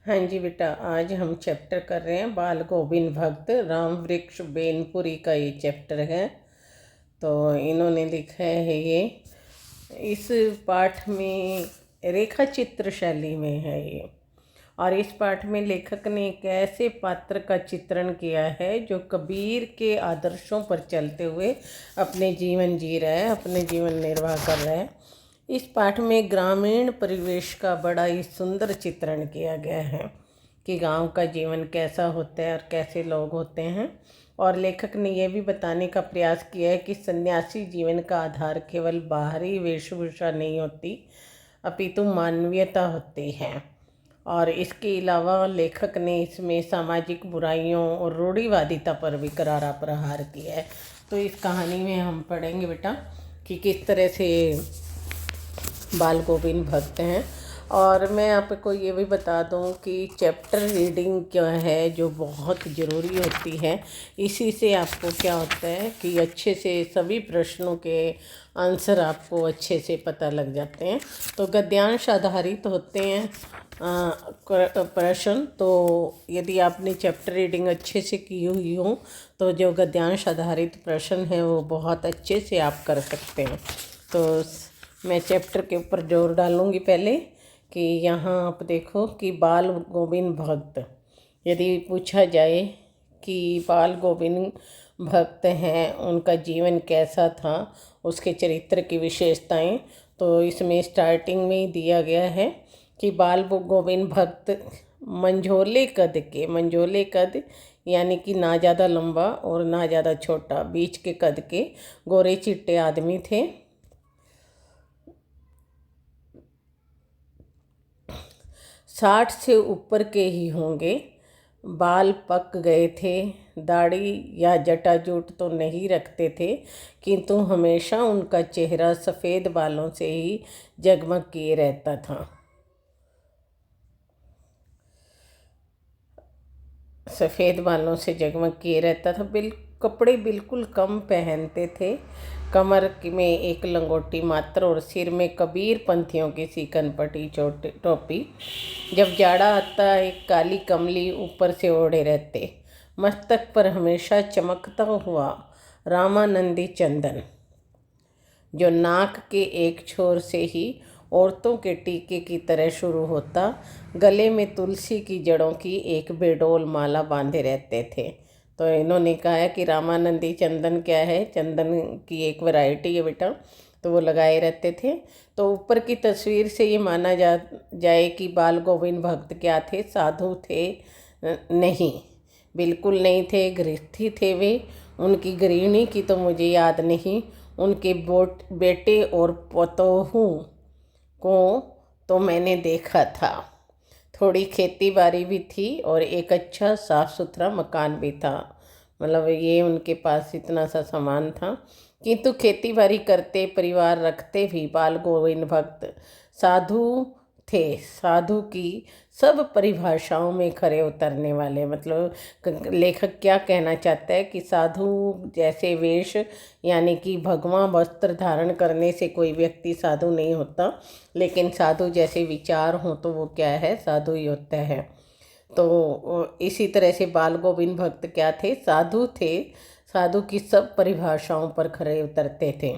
हाँ जी बेटा, आज हम चैप्टर कर रहे हैं बाल गोविंद भक्त राम वृक्ष बेनपुरी का ये चैप्टर है। तो इन्होंने लिखा है ये इस पाठ में रेखा चित्र शैली में है ये। और इस पाठ में लेखक ने एक ऐसे पात्र का चित्रण किया है जो कबीर के आदर्शों पर चलते हुए अपने जीवन जी रहा है, अपने जीवन निर्वाह कर रहा है। इस पाठ में ग्रामीण परिवेश का बड़ा ही सुंदर चित्रण किया गया है कि गांव का जीवन कैसा होता है और कैसे लोग होते हैं। और लेखक ने यह भी बताने का प्रयास किया है कि सन्यासी जीवन का आधार केवल बाहरी वेशभूषा नहीं होती, अपितु मानवीयता होती है। और इसके अलावा लेखक ने इसमें सामाजिक बुराइयों और रूढ़िवादिता पर भी करारा प्रहार किया है। तो इस कहानी में हम पढ़ेंगे बेटा कि किस तरह से बाल गोविंद भक्त हैं। और मैं आपको ये भी बता दूं कि चैप्टर रीडिंग क्या है जो बहुत ज़रूरी होती है। इसी से आपको क्या होता है कि अच्छे से सभी प्रश्नों के आंसर आपको अच्छे से पता लग जाते हैं। तो गद्यांश आधारित होते हैं प्रश्न। तो यदि आपने चैप्टर रीडिंग अच्छे से की हुई हो तो जो गद्यांश आधारित प्रश्न है वो बहुत अच्छे से आप कर सकते हैं। तो मैं चैप्टर के ऊपर जोर डालूँगी पहले कि यहाँ आप देखो कि बाल गोविंद भक्त, यदि पूछा जाए कि बाल गोविंद भक्त हैं उनका जीवन कैसा था, उसके चरित्र की विशेषताएं, तो इसमें स्टार्टिंग में ही दिया गया है कि बाल गोविंद भक्त मंझोले कद यानी कि ना ज़्यादा लंबा और ना ज़्यादा छोटा, बीच के कद के गोरे चिट्टे आदमी थे। 60 से ऊपर के ही होंगे। बाल पक गए थे, दाढ़ी या जटाजूट तो नहीं रखते थे, किंतु हमेशा उनका चेहरा सफ़ेद बालों से ही जगमग किए रहता था। सफ़ेद बालों से जगमग किए रहता था। कपड़े बिल्कुल कम पहनते थे। कमर में एक लंगोटी मात्र और सिर में कबीर पंथियों की सीकन पटी टोपी। जब जाड़ा आता एक काली कमली ऊपर से ओढ़े रहते। मस्तक पर हमेशा चमकता हुआ रामानंदी चंदन जो नाक के एक छोर से ही औरतों के टीके की तरह शुरू होता, गले में तुलसी की जड़ों की एक बेडोल माला बांधे रहते थे। तो इन्होंने कहा है कि रामानंदी चंदन क्या है, चंदन की एक वैरायटी है बेटा, तो वो लगाए रहते थे। तो ऊपर की तस्वीर से ये माना जाए कि बाल गोविंद भक्त क्या थे, साधु थे? नहीं, बिल्कुल नहीं थे, गृहस्थी थे वे। उनकी गृहिणी की तो मुझे याद नहीं, उनके बेटे और पोतोहू को तो मैंने देखा था। थोड़ी खेती बाड़ी भी थी और एक अच्छा साफ सुथरा मकान भी था। मतलब ये उनके पास इतना सा सामान था, किंतु खेती बाड़ी करते, परिवार रखते भी बाल गोविंद भक्त साधु थे। साधु की सब परिभाषाओं में खरे उतरने वाले। मतलब लेखक क्या कहना चाहता है कि साधु जैसे वेश यानी कि भगवा वस्त्र धारण करने से कोई व्यक्ति साधु नहीं होता, लेकिन साधु जैसे विचार हों तो वो क्या है, साधु ही होता है। तो इसी तरह से बाल गोविंद भक्त क्या थे, साधु थे। साधु की सब परिभाषाओं पर खरे उतरते थे।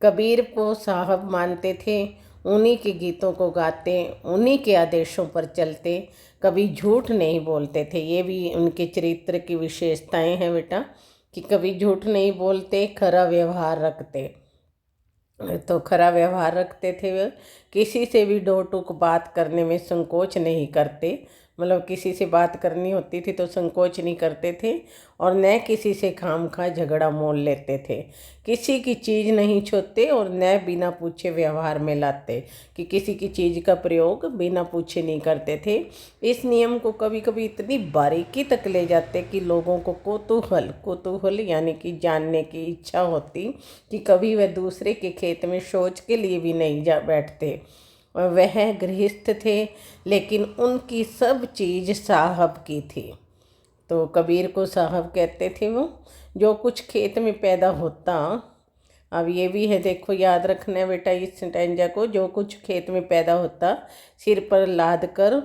कबीर को साहब मानते थे, उन्हीं के गीतों को गाते, उन्हीं के आदेशों पर चलते, कभी झूठ नहीं बोलते थे। ये भी उनके चरित्र की विशेषताएं हैं बेटा कि कभी झूठ नहीं बोलते, खरा व्यवहार रखते। तो खरा व्यवहार रखते थे वे, किसी से भी दो टूक बात करने में संकोच नहीं करते। मतलब किसी से बात करनी होती थी तो संकोच नहीं करते थे और न किसी से खामखा झगड़ा मोल लेते थे। किसी की चीज़ नहीं छोड़ते और न बिना पूछे व्यवहार में लाते, कि किसी की चीज़ का प्रयोग बिना पूछे नहीं करते थे। इस नियम को कभी कभी इतनी बारीकी तक ले जाते कि लोगों को कौतूहल यानी कि जानने की इच्छा होती कि कभी वह दूसरे के खेत में शौच के लिए भी नहीं जा बैठते। वह गृहस्थ थे, लेकिन उनकी सब चीज़ साहब की थी। तो कबीर को साहब कहते थे वो। जो कुछ खेत में पैदा होता, अब ये भी है, देखो याद रखना है बेटा इस स्टैंजा को, जो कुछ खेत में पैदा होता सिर पर लाद कर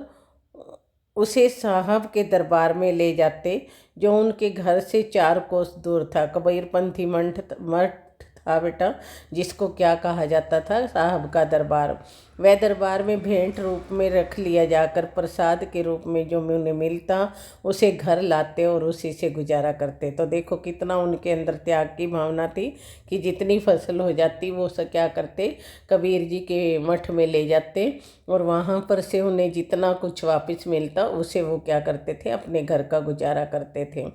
उसे साहब के दरबार में ले जाते, जो उनके घर से 4 कोस दूर था। कबीरपंथी मठ मठ था बेटा, जिसको क्या कहा जाता था, साहब का दरबार। वह दरबार में भेंट रूप में रख लिया जाकर प्रसाद के रूप में जो उन्हें मिलता उसे घर लाते और उसी से गुजारा करते। तो देखो कितना उनके अंदर त्याग की भावना थी कि जितनी फसल हो जाती वो सब क्या करते, कबीर जी के मठ में ले जाते और वहाँ पर से उन्हें जितना कुछ वापस मिलता उसे वो क्या करते थे, अपने घर का गुजारा करते थे।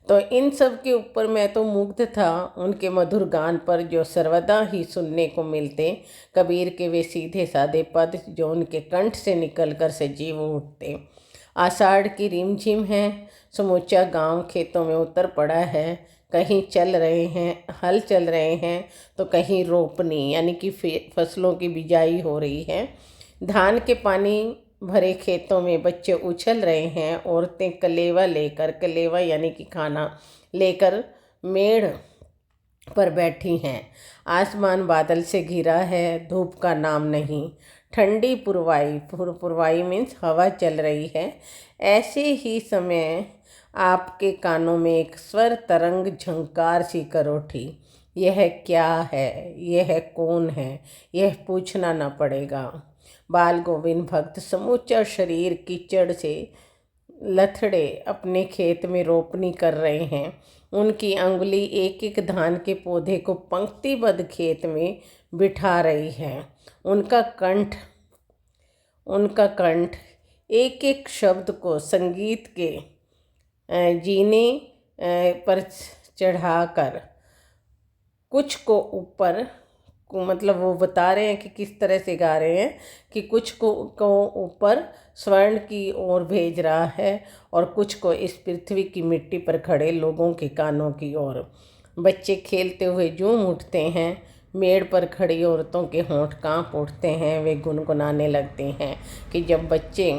तो इन सब के ऊपर मैं तो मुग्ध था, उनके मधुर गान पर जो सर्वदा ही सुनने को मिलते। कबीर के वे सीधे साधे पद जो उनके कंठ से निकलकर सजीव उठते। आषाढ़ की रिमझिम है, समूचा गांव खेतों में उतर पड़ा है। कहीं चल रहे हैं, हल चल रहे हैं, तो कहीं रोपनी यानी कि फसलों की बिजाई हो रही है। धान के पानी भरे खेतों में बच्चे उछल रहे हैं। औरतें कलेवा लेकर, कलेवा यानी कि खाना लेकर मेड़ पर बैठी हैं। आसमान बादल से घिरा है, धूप का नाम नहीं। ठंडी पुरवाई, पुरवाई मीन्स हवा चल रही है। ऐसे ही समय आपके कानों में एक स्वर तरंग झंकार सी कर उठी। यह क्या है, यह कौन है, यह पूछना न पड़ेगा। बाल गोविंद भक्त समूचा शरीर कीचड़ से लथड़े अपने खेत में रोपनी कर रहे हैं। उनकी अंगुली एक एक धान के पौधे को पंक्तिबद्ध खेत में बिठा रही है। उनका कंठ एक एक शब्द को संगीत के जीने पर चढ़ाकर कुछ को ऊपर मतलब वो बता रहे हैं कि किस तरह से गा रहे हैं कि कुछ को ऊपर स्वर्ण की ओर भेज रहा है और कुछ को इस पृथ्वी की मिट्टी पर खड़े लोगों के कानों की ओर। बच्चे खेलते हुए झूम उठते हैं। मेड़ पर खड़ी औरतों के होंठ कांप उठते हैं। वे गुनगुनाने लगते हैं कि जब बच्चे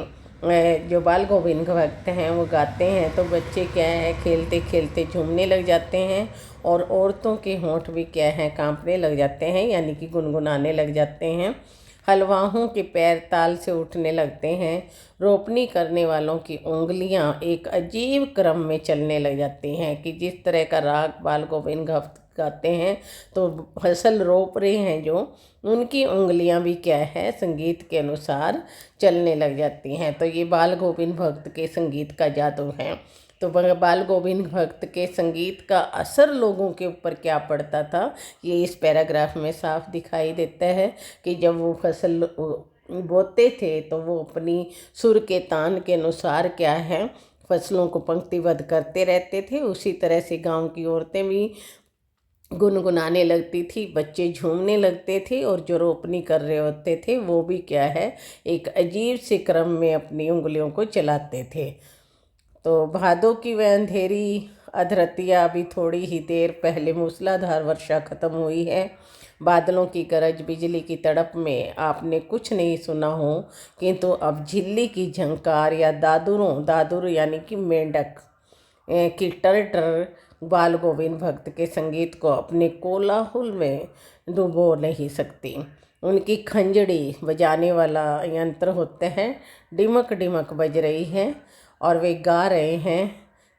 जो बाल गोविंद भक्त हैं वो गाते हैं तो बच्चे क्या है, खेलते खेलते झूमने लग जाते हैं और औरतों के होंठ भी क्या है, कांपने लग जाते हैं यानी कि गुनगुनाने लग जाते हैं। हलवाहों के पैर ताल से उठने लगते हैं। रोपनी करने वालों की उंगलियां एक अजीब क्रम में चलने लग जाती हैं कि जिस तरह का राग बाल गोविंद भक्त गाते हैं तो फसल रोप रहे हैं जो, उनकी उंगलियां भी क्या है, संगीत के अनुसार चलने लग जाती हैं। तो ये बाल गोविंद भक्त के संगीत का जादू है। तो बाल गोविंद भक्त के संगीत का असर लोगों के ऊपर क्या पड़ता था, ये इस पैराग्राफ में साफ दिखाई देता है कि जब वो फसल बोते थे तो वो अपनी सुर के तान के अनुसार क्या है, फसलों को पंक्तिबद्ध करते रहते थे। उसी तरह से गांव की औरतें भी गुनगुनाने लगती थी, बच्चे झूमने लगते थे और जो रोपनी कर रहे होते थे वो भी क्या है, एक अजीब से क्रम में अपनी उंगलियों को चलाते थे। तो भादों की वह अंधेरी अधरतिया अभी थोड़ी ही देर पहले मूसलाधार वर्षा खत्म हुई है। बादलों की गरज, बिजली की तड़प में आपने कुछ नहीं सुना हो, किंतु अब झिल्ली की झंकार या दादुर यानी कि मेंढक की टर टर बाल गोविंद भक्त के संगीत को अपने कोलाहल में डुबो नहीं सकती। उनकी खंजड़ी बजाने वाला यंत्र होते हैं, डिमक डिमक बज रही है और वे गा रहे हैं।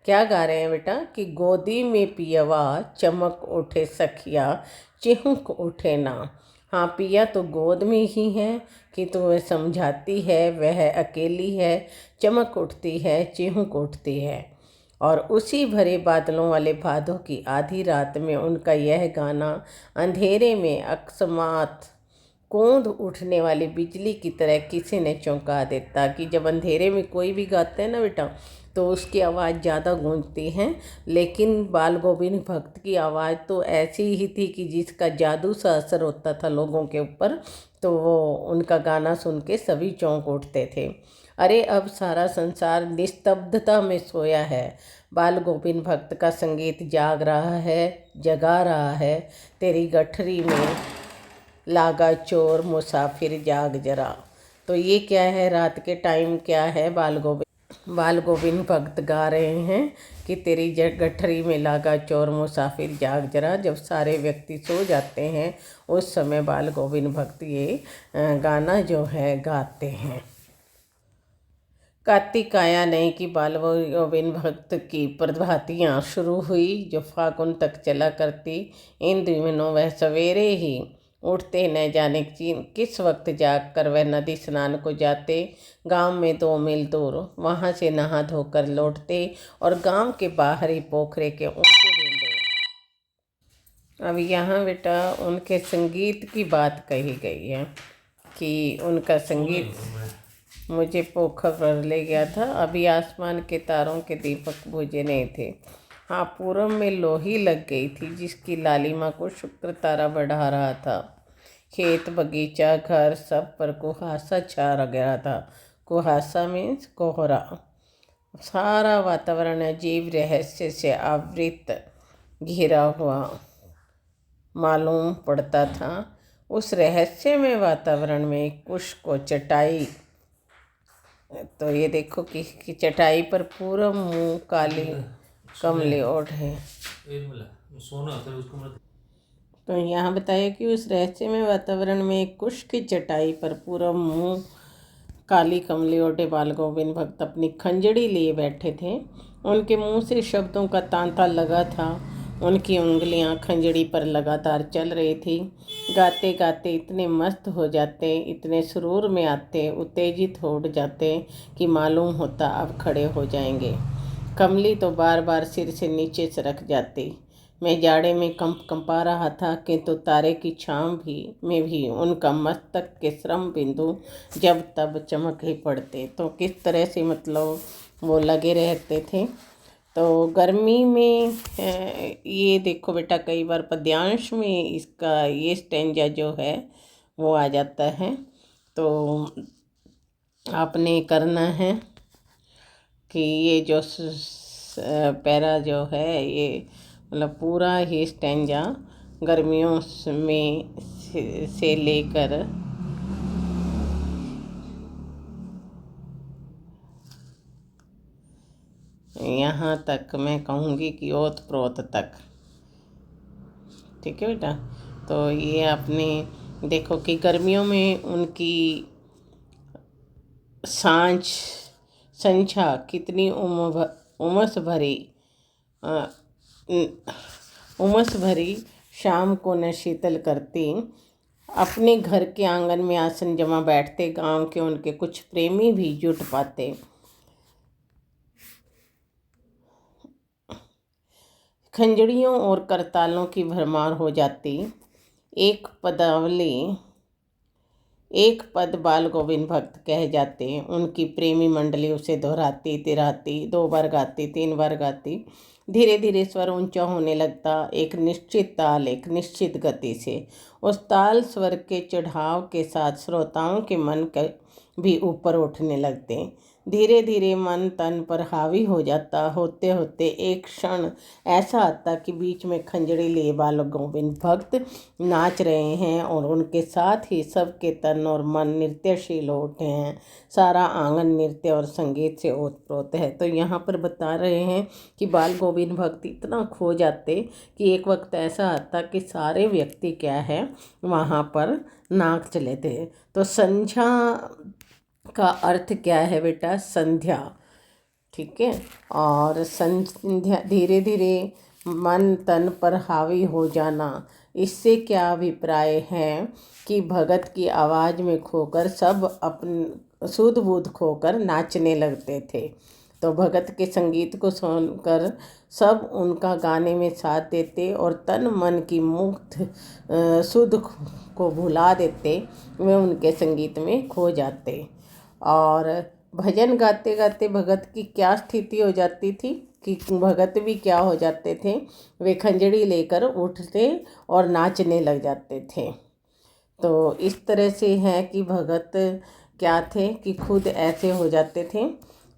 क्या गा रहे हैं बेटा कि गोदी में पियवा चमक उठे सखिया चिहुक उठे ना। हाँ, पिया तो गोद में ही है कि तुम्हें समझाती है, वह अकेली है, चमक उठती है, चिहुक उठती है। और उसी भरे बादलों वाले भादों की आधी रात में उनका यह गाना अंधेरे में अकस्मात कौंध उठने वाली बिजली की तरह किसी ने चौंका देता। कि जब अंधेरे में कोई भी गाता है ना बेटा तो उसकी आवाज़ ज़्यादा गूंजती है, लेकिन बाल गोविंद भक्त की आवाज़ तो ऐसी ही थी कि जिसका जादू सा असर होता था लोगों के ऊपर। तो वो उनका गाना सुन के सभी चौंक उठते थे। अरे अब सारा संसार निस्तब्धता में सोया है, बाल गोविंद भक्त का संगीत जाग रहा है, जगा रहा है। तेरी गठरी में लागा चोर मुसाफिर जाग जरा। तो ये क्या है, रात के टाइम क्या है, बाल गोविंद भक्त गा रहे हैं कि तेरी गठरी में लागा चोर मुसाफिर जाग जरा। जब सारे व्यक्ति सो जाते हैं उस समय बाल गोविंद भक्त ये गाना जो है गाते हैं। कार्तिक आया नहीं कि बाल गोविंद भक्त की प्रभातियाँ शुरू हुई, जो फागुन तक चला करती। इन दिनों वह सवेरे ही उठते, न जाने किस वक्त जाग कर वह नदी स्नान को जाते। गांव में 2 मील दूर वहां से नहा धोकर लौटते और गांव के बाहरी पोखरे के ऊंचे डंडे। अब यहाँ बेटा उनके संगीत की बात कही गई है कि उनका संगीत मुझे पोखर पर ले गया था, अभी आसमान के तारों के दीपक बुझे नहीं थे। हाँ, पूरब में लोही लग गई थी जिसकी लालिमा को शुक्र तारा बढ़ा रहा था। खेत, बगीचा, घर सब पर कुहासा छा गया था। कुहासा मीन्स कोहरा। सारा वातावरण अजीब रहस्य से आवृत घिरा हुआ मालूम पड़ता था। उस रहस्यमय वातावरण में कुश को चटाई, तो ये देखो कि चटाई पर पूरा मुंह काली कमले ओढ़ है। तो यहाँ बताया कि उस रहस्यमय वातावरण में एक कुश की चटाई पर पूरा मुंह काली कमले ओढ़े बाल गोविंद भक्त अपनी खंजड़ी लिए बैठे थे। उनके मुंह से शब्दों का तांता लगा था। उनकी उंगलियां खंजड़ी पर लगातार चल रही थी। गाते गाते इतने मस्त हो जाते, इतने सुरूर में आते, उत्तेजित हो जाते कि मालूम होता अब खड़े हो जाएंगे। कमली तो बार बार सिर से नीचे सरक जाती। मैं जाड़े में कंपा रहा था, किंतु तारे की छांव में भी उनका मस्तक के श्रम बिंदु जब तब चमक ही पड़ते। तो किस तरह से मतलब वो लगे रहते थे। तो गर्मी में ये देखो बेटा, कई बार पद्यांश में इसका ये स्टेंजा जो है वो आ जाता है। तो आपने करना है कि ये जो पैरा जो है ये मतलब पूरा ही स्टेंजा गर्मियों में से लेकर यहाँ तक, मैं कहूँगी कि ओत प्रोत तक। ठीक है बेटा। तो ये आपने देखो कि गर्मियों में उनकी संध्या कितनी उमस भरी शाम को न शीतल करती। अपने घर के आंगन में आसन जमा बैठते गांव के उनके कुछ प्रेमी भी जुट पाते। खंजड़ियों और करतालों की भरमार हो जाती। एक पद बाल गोविंद भक्त कह जाते। उनकी प्रेमी मंडली उसे दोहराती, तिराती, 2 बार गाती, 3 बार गाती। धीरे धीरे स्वर ऊंचा होने लगता, एक निश्चित ताल, एक निश्चित गति से। उस ताल स्वर के चढ़ाव के साथ श्रोताओं के मन भी ऊपर उठने लगते। धीरे धीरे मन तन पर हावी हो जाता। होते होते एक क्षण ऐसा आता कि बीच में खंजड़ी लिए बाल गोविंद भक्त नाच रहे हैं और उनके साथ ही सबके तन और मन नृत्यशील हो उठे हैं। सारा आंगन नृत्य और संगीत से ओतप्रोत है। तो यहाँ पर बता रहे हैं कि बाल गोविंद भक्त इतना खो जाते कि एक वक्त ऐसा आता कि सारे व्यक्ति क्या है वहाँ पर नाच चले थे। तो संध्या का अर्थ क्या है बेटा? संध्या। ठीक है। और संध्या धीरे धीरे मन तन पर हावी हो जाना, इससे क्या अभिप्राय है कि भगत की आवाज़ में खोकर सब अपन सुध बुध खोकर नाचने लगते थे। तो भगत के संगीत को सुनकर सब उनका गाने में साथ देते और तन मन की मुक्त सुध को भुला देते। वे उनके संगीत में खो जाते। और भजन गाते गाते भगत की क्या स्थिति हो जाती थी कि भगत भी क्या हो जाते थे, वे खंजड़ी लेकर उठते और नाचने लग जाते थे। तो इस तरह से है कि भगत क्या थे कि खुद ऐसे हो जाते थे।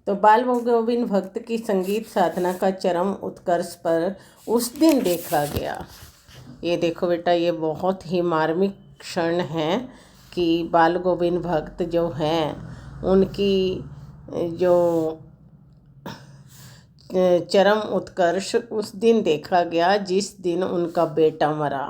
तो बाल गोविंद भक्त की संगीत साधना का चरम उत्कर्ष पर उस दिन देखा गया। ये देखो बेटा, ये बहुत ही मार्मिक क्षण है कि बाल गोविंद भक्त जो हैं उनकी जो चरम उत्कर्ष उस दिन देखा गया जिस दिन उनका बेटा मरा।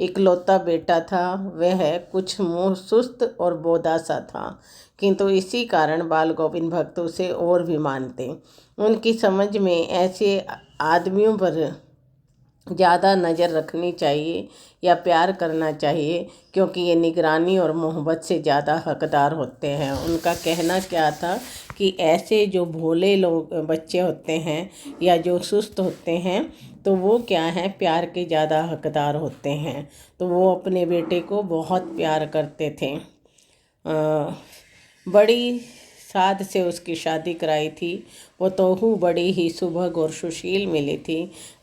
इकलौता बेटा था। वह कुछ मुँह सुस्त और बोदा सा था, किंतु इसी कारण बाल गोविंद भक्त उसे और भी मानते। उनकी समझ में ऐसे आदमियों पर ज़्यादा नज़र रखनी चाहिए या प्यार करना चाहिए, क्योंकि ये निगरानी और मोहब्बत से ज़्यादा हकदार होते हैं। उनका कहना क्या था कि ऐसे जो भोले लोग बच्चे होते हैं या जो सुस्त होते हैं, तो वो क्या है, प्यार के ज़्यादा हकदार होते हैं। तो वो अपने बेटे को बहुत प्यार करते थे। बड़ी साध से उसकी शादी कराई थी। वो तोहू बड़ी ही सुभग और सुशील मिली थी।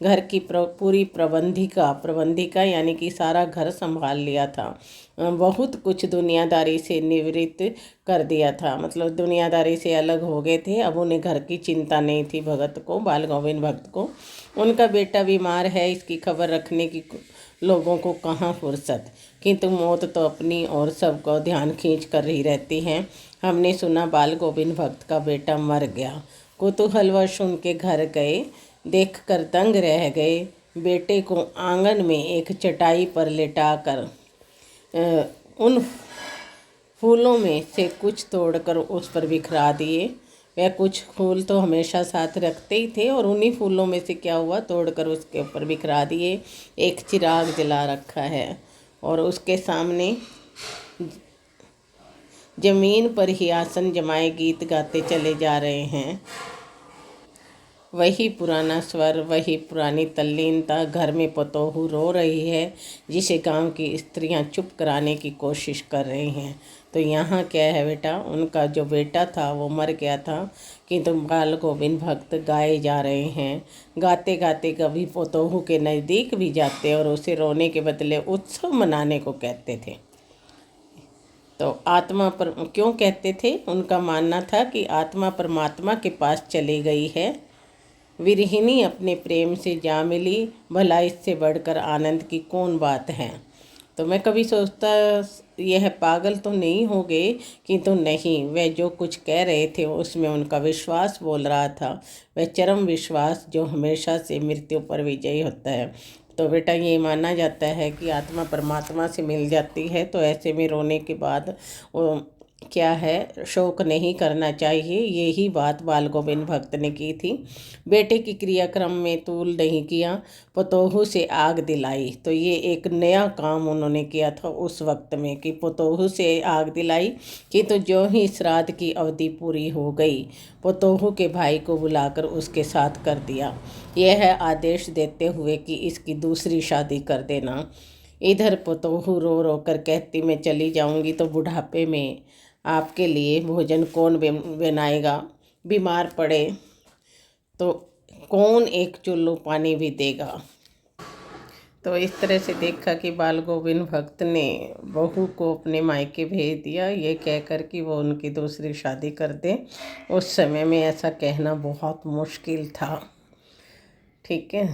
घर की पूरी प्रबंधिका यानी कि सारा घर संभाल लिया था। बहुत कुछ दुनियादारी से निवृत्त कर दिया था, मतलब दुनियादारी से अलग हो गए थे। अब उन्हें घर की चिंता नहीं थी भगत को, बाल गोविंद भक्त को। उनका बेटा बीमार है, इसकी खबर रखने की लोगों को कहाँ फुर्सत, किंतु मौत तो अपनी और सबको ध्यान खींच कर ही रहती है। हमने सुना बाल गोविंद भक्त का बेटा मर गया। कुतूहलवश उनके घर गए, देखकर दंग रह गए। बेटे को आंगन में एक चटाई पर लेटाकर उन फूलों में से कुछ तोड़कर उस पर बिखरा दिए। वह कुछ फूल तो हमेशा साथ रखते ही थे, और उन्हीं फूलों में से क्या हुआ, तोड़कर उसके ऊपर बिखरा दिए। एक चिराग जला रखा है और उसके सामने जमीन पर ही आसन जमाए गीत गाते चले जा रहे हैं। वही पुराना स्वर, वही पुरानी तल्लीनता। घर में पतोहू रो रही है, जिसे गांव की स्त्रियां चुप कराने की कोशिश कर रही हैं। तो यहाँ क्या है बेटा, उनका जो बेटा था वो मर गया था, किंतु बाल गोविंद भक्त गाए जा रहे हैं। गाते गाते कभी पतोहू के नज़दीक भी जाते और उसे रोने के बदले उत्सव मनाने को कहते थे। तो आत्मा पर क्यों कहते थे? उनका मानना था कि आत्मा परमात्मा के पास चली गई है, विरहिणी अपने प्रेम से जा मिली, भला इससे बढ़कर आनंद की कौन बात है। तो मैं कभी सोचता यह पागल तो नहीं हो गए, किंतु नहीं, वह जो कुछ कह रहे थे उसमें उनका विश्वास बोल रहा था। वह चरम विश्वास जो हमेशा से मृत्यु पर विजयी होता है। तो बेटा ये माना जाता है कि आत्मा परमात्मा से मिल जाती है, तो ऐसे में रोने के बाद वो क्या है, शोक नहीं करना चाहिए। यही बात बाल गोविंद भक्त ने की थी। बेटे की क्रियाक्रम में तूल नहीं किया, पतोहू से आग दिलाई। तो ये एक नया काम उन्होंने किया था उस वक्त में कि पतोहू से आग दिलाई, कि तो जो ही श्राद्ध की अवधि पूरी हो गई, पतोहू के भाई को बुलाकर उसके साथ कर दिया। यह है आदेश देते हुए कि इसकी दूसरी शादी कर देना। इधर पतोहू रो रो कर कहती, मैं चली जाऊंगी तो बुढ़ापे में आपके लिए भोजन कौन बनाएगा, बीमार पड़े तो कौन एक चुल्लू पानी भी देगा। तो इस तरह से देखा कि बाल गोविंद भक्त ने बहू को अपने मायके भेज दिया, ये कहकर कि वो उनकी दूसरी शादी कर दें। उस समय में ऐसा कहना बहुत मुश्किल था। ठीक है,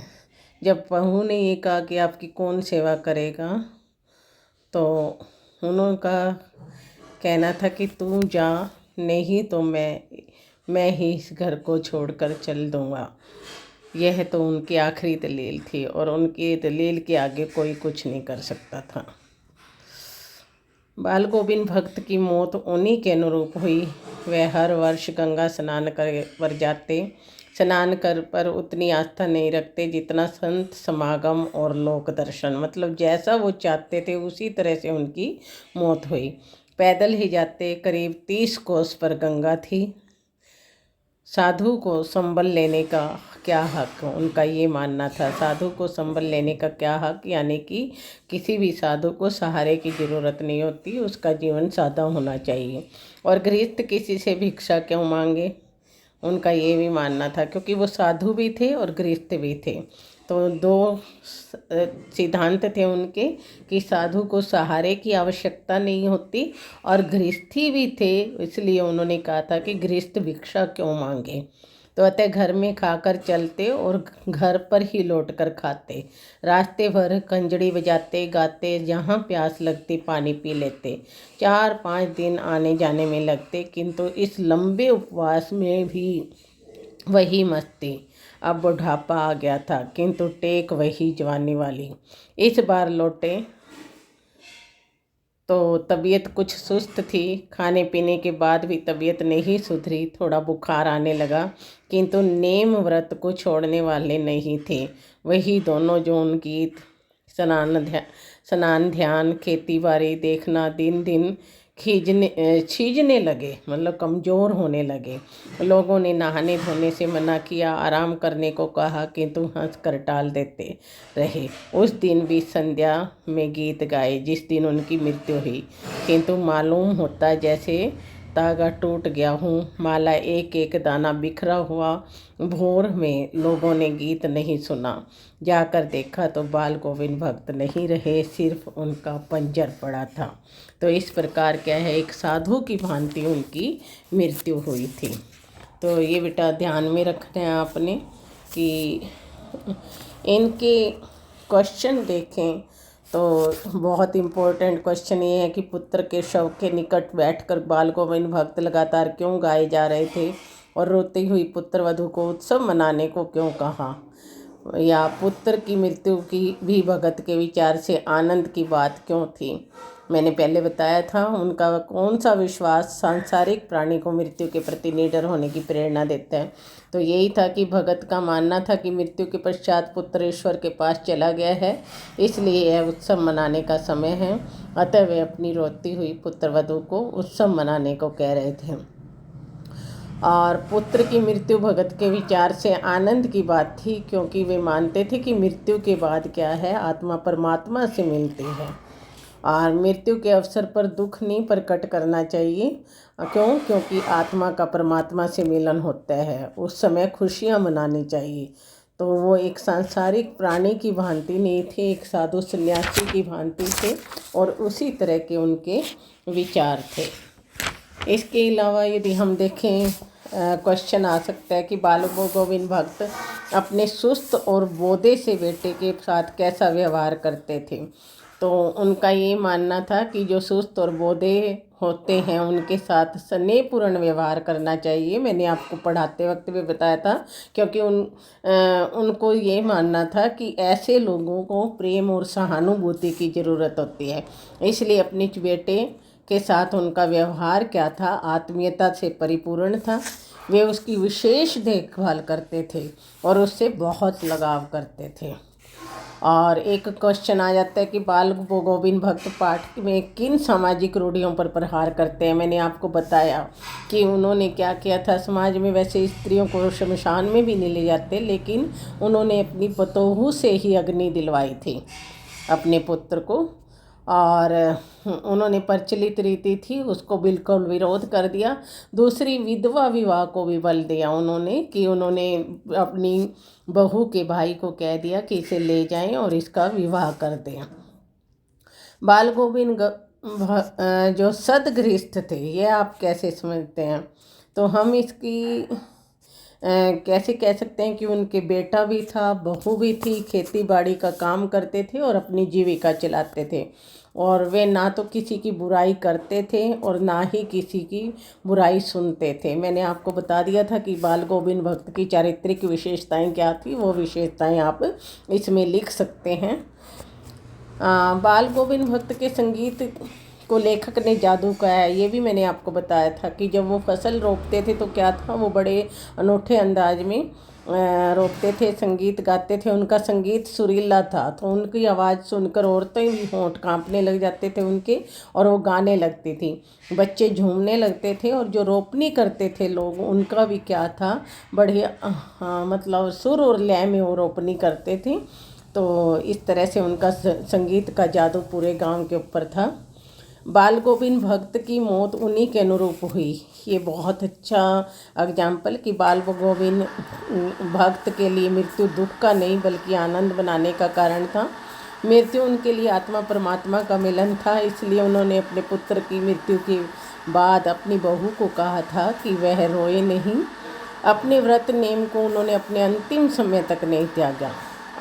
जब बहू ने ये कहा कि आपकी कौन सेवा करेगा, तो उनका कहना था कि तू जा, नहीं तो मैं ही इस घर को छोड़कर चल दूँगा। यह तो उनकी आखिरी दलील थी, और उनकी दलील के आगे कोई कुछ नहीं कर सकता था। बाल गोविंद भक्त की मौत उन्हीं के अनुरूप हुई। वह हर वर्ष गंगा स्नान पर जाते, स्नान कर पर उतनी आस्था नहीं रखते जितना संत समागम और लोक दर्शन। मतलब जैसा वो चाहते थे उसी तरह से उनकी मौत हुई। पैदल ही जाते, करीब 30 कोस पर गंगा थी। साधु को संबल लेने का क्या हक, उनका ये मानना था। साधु को संबल लेने का क्या हक, यानी कि किसी भी साधु को सहारे की ज़रूरत नहीं होती, उसका जीवन सादा होना चाहिए। और गृहस्थ किसी से भिक्षा क्यों मांगे, उनका ये भी मानना था, क्योंकि वो साधु भी थे और गृहस्थ भी थे। तो दो सिद्धांत थे उनके कि साधु को सहारे की आवश्यकता नहीं होती, और गृहस्थी भी थे, इसलिए उन्होंने कहा था कि गृहस्थ भिक्षा क्यों मांगे। तो अतः घर में खाकर चलते और घर पर ही लौट कर खाते। रास्ते भर कंजड़ी बजाते गाते, जहाँ प्यास लगती पानी पी लेते। 4-5 दिन आने जाने में लगते, किंतु इस लंबे उपवास में भी वही मस्ती। अब बुढ़ापा आ गया था, किंतु टेक वही जवानी वाली। इस बार लौटे तो तबीयत कुछ सुस्त थी। खाने पीने के बाद भी तबीयत नहीं सुधरी, थोड़ा बुखार आने लगा, किंतु नेम व्रत को छोड़ने वाले नहीं थे। वही दोनों जो उनकी स्नान ध्यान खेती बाड़ी देखना दिन दिन छीजने लगे, मतलब कमज़ोर होने लगे। लोगों ने नहाने धोने से मना किया, आराम करने को कहा, किंतु हंस कर टाल देते रहे। उस दिन भी संध्या में गीत गाए जिस दिन उनकी मृत्यु हुई, किंतु मालूम होता जैसे तागा टूट गया हूँ। माला एक एक दाना बिखरा हुआ। भोर में लोगों ने गीत नहीं सुना। जाकर देखा तो बाल गोविंद भक्त नहीं रहे, सिर्फ उनका पंजर पड़ा था। तो इस प्रकार क्या है, एक साधु की भांति उनकी मृत्यु हुई थी। तो ये बेटा ध्यान में रखना है आपने कि इनके क्वेश्चन देखें तो बहुत इम्पोर्टेंट क्वेश्चन ये है कि पुत्र के शव के निकट बैठकर बाल गोविंद भक्त लगातार क्यों गाए जा रहे थे, और रोती हुई पुत्र वधू को उत्सव मनाने को क्यों कहा, या पुत्र की मृत्यु की भी भगत के विचार से आनंद की बात क्यों थी। मैंने पहले बताया था उनका कौन सा विश्वास सांसारिक प्राणी को मृत्यु के प्रति निडर होने की प्रेरणा देता है। तो यही था कि भगत का मानना था कि मृत्यु के पश्चात पुत्र ईश्वर के पास चला गया है, इसलिए यह उत्सव मनाने का समय है। अतः वे अपनी रोती हुई पुत्र वधू को उत्सव मनाने को कह रहे थे। और पुत्र की मृत्यु भगत के विचार से आनंद की बात थी, क्योंकि वे मानते थे कि मृत्यु के बाद क्या है, आत्मा परमात्मा से मिलती है। और मृत्यु के अवसर पर दुख नहीं प्रकट करना चाहिए। क्यों? क्योंकि आत्मा का परमात्मा से मिलन होता है, उस समय खुशियाँ मनानी चाहिए। तो वो एक सांसारिक प्राणी की भांति नहीं थे, एक साधु सन्यासी की भांति थे, और उसी तरह के उनके विचार थे। इसके अलावा यदि हम देखें, क्वेश्चन आ सकता है कि बाल गोविंद भक्त अपने सुस्त और बोधे से बेटे के साथ कैसा व्यवहार करते थे। तो उनका ये मानना था कि जो सुस्त और बोधे होते हैं उनके साथ स्नेहपूर्ण व्यवहार करना चाहिए। मैंने आपको पढ़ाते वक्त भी बताया था, क्योंकि उनको ये मानना था कि ऐसे लोगों को प्रेम और सहानुभूति की ज़रूरत होती है। इसलिए अपने बेटे के साथ उनका व्यवहार क्या था, आत्मीयता से परिपूर्ण था। वे उसकी विशेष देखभाल करते थे और उससे बहुत लगाव करते थे। और एक क्वेश्चन आ जाता है कि बाल गोविंद भक्त पाठ में किन सामाजिक रूढ़ियों पर प्रहार करते हैं। मैंने आपको बताया कि उन्होंने क्या किया था। समाज में वैसे स्त्रियों को शमशान में भी नहीं ले जाते, लेकिन उन्होंने अपनी पतोहू से ही अग्नि दिलवाई थी अपने पुत्र को, और उन्होंने प्रचलित रीति थी उसको बिल्कुल विरोध कर दिया। दूसरी, विधवा विवाह को भी बल दिया उन्होंने, कि उन्होंने अपनी बहू के भाई को कह दिया कि इसे ले जाएं और इसका विवाह कर दें। बाल गोविंद जो सदगृहस्थ थे, ये आप कैसे समझते हैं? तो हम इसकी कैसे कह सकते हैं कि उनके बेटा भी था, बहू भी थी, खेती बाड़ी का काम करते थे और अपनी जीविका चलाते थे, और वे ना तो किसी की बुराई करते थे और ना ही किसी की बुराई सुनते थे। मैंने आपको बता दिया था कि बाल गोविंद भक्त की चारित्रिक विशेषताएं क्या थी, वो विशेषताएं आप इसमें लिख सकते हैं। बाल गोविंद भक्त के संगीत को लेखक ने जादू कहा है, ये भी मैंने आपको बताया था कि जब वो फसल रोपते थे तो क्या था, वो बड़े अनोखे अंदाज में रोपते थे, संगीत गाते थे। उनका संगीत सुरीला था, तो उनकी आवाज़ सुनकर औरतें भी होंठ कांपने लग जाते थे उनके, और वो गाने लगती थी, बच्चे झूमने लगते थे। और जो रोपनी करते थे लोग, उनका भी क्या था, बढ़िया मतलब सुर और लय में वो रोपनी करते थे। तो इस तरह से उनका संगीत का जादू पूरे गांव के ऊपर था। बाल गोविंद भक्त की मौत उन्हीं के अनुरूप हुई। ये बहुत अच्छा एग्जाम्पल कि बाल गोविंद भक्त के लिए मृत्यु दुख का नहीं बल्कि आनंद बनाने का कारण था। मृत्यु उनके लिए आत्मा परमात्मा का मिलन था, इसलिए उन्होंने अपने पुत्र की मृत्यु के बाद अपनी बहू को कहा था कि वह रोए नहीं। अपने व्रत नेम को उन्होंने अपने अंतिम समय तक नहीं त्यागा।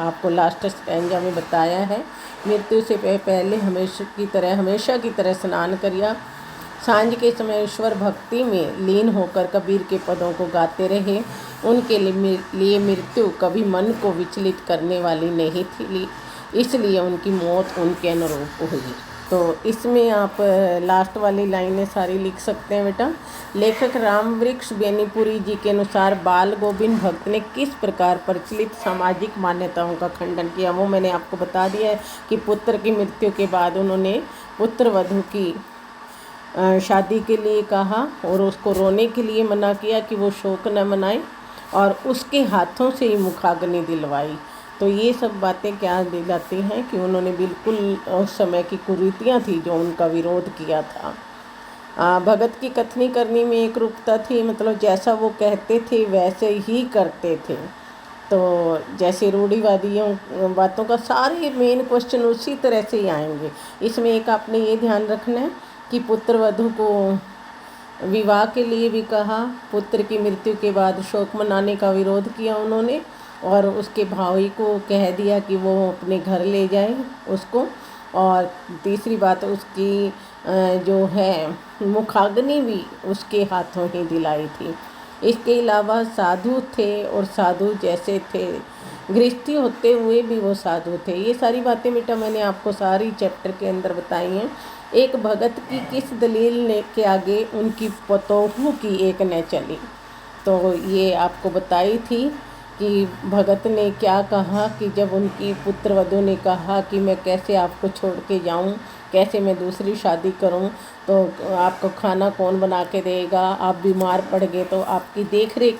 आपको लास्ट स्टैंजा में बताया है, मृत्यु से पहले हमेशा की तरह स्नान सांझ के समय ईश्वर भक्ति में लीन होकर कबीर के पदों को गाते रहे। उनके लिए मृत्यु कभी मन को विचलित करने वाली नहीं थी, इसलिए उनकी मौत उनके अनुरूप हुई। तो इसमें आप लास्ट वाली लाइनें सारी लिख सकते हैं बेटा। लेखक रामवृक्ष बेनीपुरी जी के अनुसार बाल गोविंद भक्त ने किस प्रकार प्रचलित सामाजिक मान्यताओं का खंडन किया, वो मैंने आपको बता दिया है कि पुत्र की मृत्यु के बाद उन्होंने पुत्र वधू की शादी के लिए कहा और उसको रोने के लिए मना किया कि वो शोक न मनाए, और उसके हाथों से ही मुखाग्नि दिलवाई। तो ये सब बातें क्या दिलाती हैं कि उन्होंने बिल्कुल उस समय की कुरीतियाँ थी जो उनका विरोध किया था। भगत की कथनी करनी में एक रूपता थी, मतलब जैसा वो कहते थे वैसे ही करते थे। तो जैसे रूढ़िवादियों बातों का सारे मेन क्वेश्चन उसी तरह से ही आएंगे। इसमें एक आपने ये ध्यान रखना है कि पुत्र वधू को विवाह के लिए भी कहा, पुत्र की मृत्यु के बाद शोक मनाने का विरोध किया उन्होंने, और उसके भाई को कह दिया कि वो अपने घर ले जाए उसको। और तीसरी बात, उसकी जो है मुखाग्नि भी उसके हाथों ही दिलाई थी। इसके अलावा साधु थे और साधु जैसे थे, गृहस्थी होते हुए भी वो साधु थे। ये सारी बातें बेटा मैंने आपको सारी चैप्टर के अंदर बताई हैं। एक भगत की किस दलील ने के आगे उनकी पतोहू की एक न चली, तो ये आपको बताई थी कि भगत ने क्या कहा कि जब उनकी पुत्र वधू ने कहा कि मैं कैसे आपको छोड़ के जाऊं, कैसे मैं दूसरी शादी करूं, तो आपको खाना कौन बना के देगा, आप बीमार पड़ गए तो आपकी देख रेख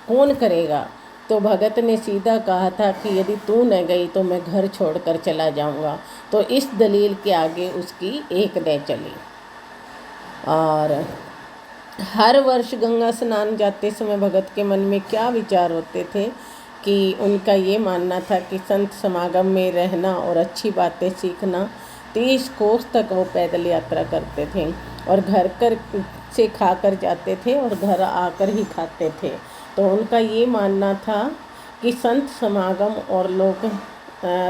कौन करेगा। तो भगत ने सीधा कहा था कि यदि तू न गई तो मैं घर छोड़कर चला जाऊंगा। तो इस दलील के आगे उसकी एक न चली। और हर वर्ष गंगा स्नान जाते समय भगत के मन में क्या विचार होते थे कि उनका ये मानना था कि संत समागम में रहना और अच्छी बातें सीखना। 30 कोस तक वो पैदल यात्रा करते थे और घर कर से खाकर जाते थे और घर आकर ही खाते थे। तो उनका ये मानना था कि संत समागम और लोग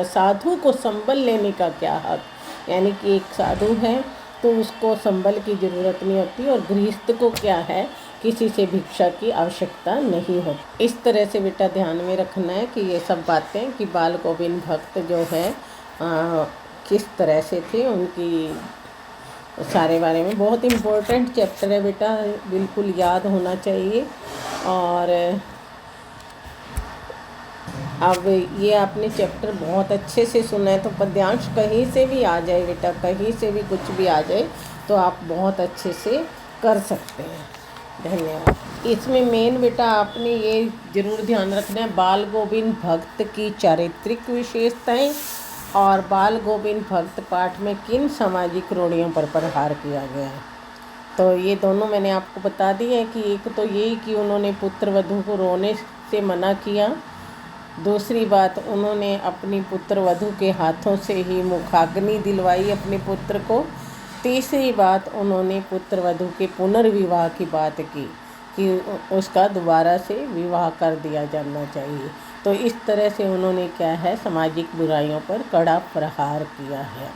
साधु को संबल लेने का क्या हक, यानी कि एक साधु है तो उसको संबल की ज़रूरत नहीं होती, और गृहस्थ को क्या है किसी से भिक्षा की आवश्यकता नहीं होती। इस तरह से बेटा ध्यान में रखना है कि ये सब बातें कि बाल गोविंद भक्त जो है किस तरह से थे, उनकी सारे बारे में बहुत इम्पोर्टेंट चैप्टर है बेटा, बिल्कुल याद होना चाहिए। और अब ये आपने चैप्टर बहुत अच्छे से सुना है, तो पद्यांश कहीं से भी आ जाए बेटा, कहीं से भी कुछ भी आ जाए तो आप बहुत अच्छे से कर सकते हैं। धन्यवाद। इसमें मेन बेटा आपने ये ज़रूर ध्यान रखना है बाल गोविंद भक्त की चारित्रिक विशेषताएं और बाल गोविंद भक्त पाठ में किन सामाजिक रूढ़ियों पर प्रहार किया गया है। तो ये दोनों मैंने आपको बता दी है कि एक तो यही कि उन्होंने पुत्र वधू को रोने से मना किया, दूसरी बात उन्होंने अपनी पुत्र वधू के हाथों से ही मुखाग्नि दिलवाई अपने पुत्र को, तीसरी बात उन्होंने पुत्र वधू के पुनर्विवाह की बात की कि उसका दोबारा से विवाह कर दिया जाना चाहिए। तो इस तरह से उन्होंने क्या है सामाजिक बुराइयों पर कड़ा प्रहार किया है।